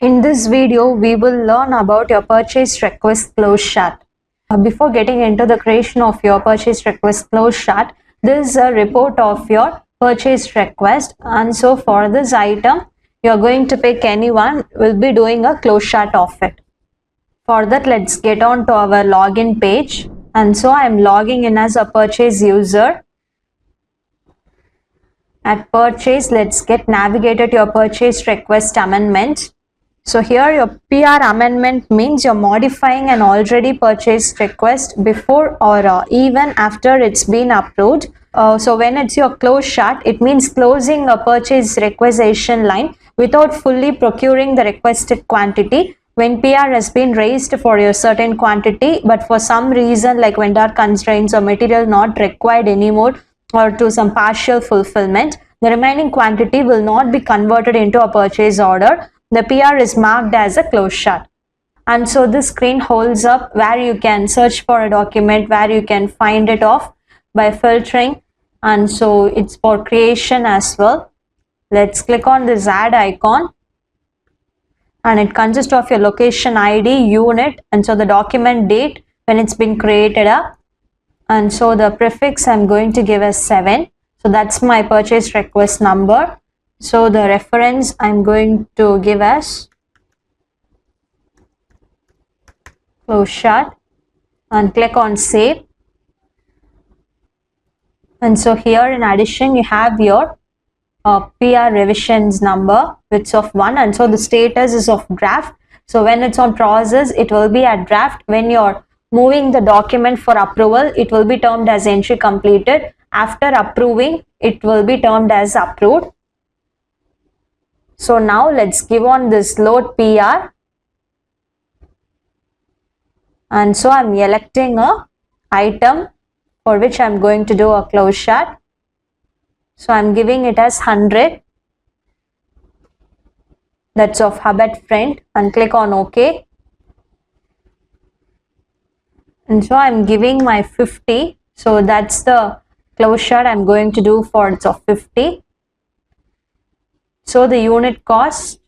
In this video, we will learn about your purchase request close chart. Before getting into the creation of your purchase request close chart, this is a report of your purchase request, and so for this item, you are going to pick anyone. Will be doing a close chart of it. For that, let's get on to our login page, and so I am logging in as a purchase user. At purchase, let's get navigated to your purchase request amendment. So here your PR amendment means you're modifying an already purchased request before or even after it's been approved. So when it's your close chart, it means closing a purchase requisition line without fully procuring the requested quantity. When PR has been raised for your certain quantity, but for some reason like vendor constraints or material not required anymore or to some partial fulfillment, the remaining quantity will not be converted into a purchase order. The PR is marked as a close chart. And so this screen holds up where you can search for a document, where you can find it off by filtering. And so it's for creation as well. Let's click on this add icon. And it consists of your location ID, unit, and so the document date when it's been created up. And so the prefix I'm going to give as 7. So that's my purchase request number. So the reference I'm going to give as close chart and click on save. And so here in addition you have your PR revisions number which is of 1, and so the status is of draft. So when it's on process it will be at draft. When you're moving the document for approval it will be termed as entry completed. After approving it will be termed as approved. So now let's give on this load PR, and so I'm electing a item for which I'm going to do a close chart. So I'm giving it as 100, that's of hub at front, and click on OK. And so I'm giving my 50, so that's the close chart I'm going to do for it's of 50. So the unit cost,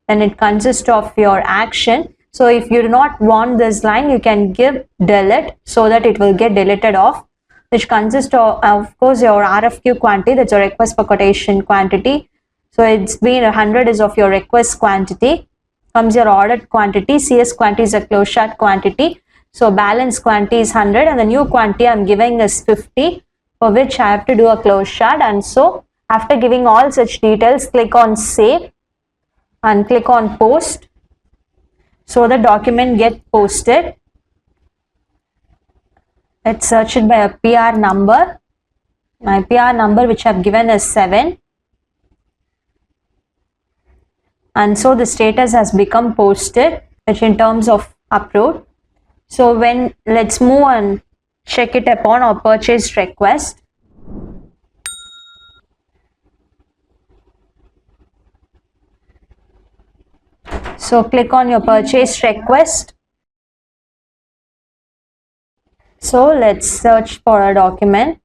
then it consists of your action. So if you do not want this line, you can give delete so that it will get deleted off, which consists of course your RFQ quantity, that's your request for quotation quantity. So it's been 100 is of your request quantity, comes your ordered quantity, CS quantity is a close chart quantity. So balance quantity is 100 and the new quantity I'm giving is 50, for which I have to do a close chart. And so after giving all such details, click on save and click on post. So the document gets posted. Let's search it by a PR number. My PR number which I've given is 7. And so the status has become posted, which in terms of approved. So when let's move and check it upon our purchase request. So click on your purchase request. So let's search for a document.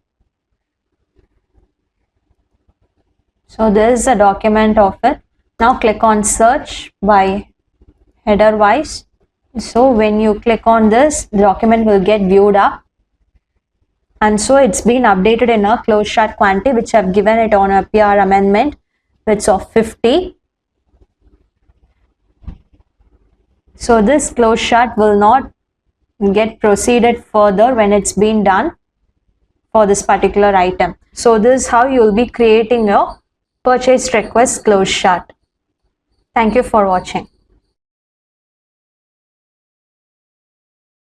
So this is a document of it. Now click on search by header wise. So when you click on this, the document will get viewed up. And so it's been updated in a close chart quantity which I've given it on a PR amendment which is of 50. So this close chart will not get proceeded further when it's been done for this particular item. So this is how you will be creating your purchase request close chart. Thank you for watching.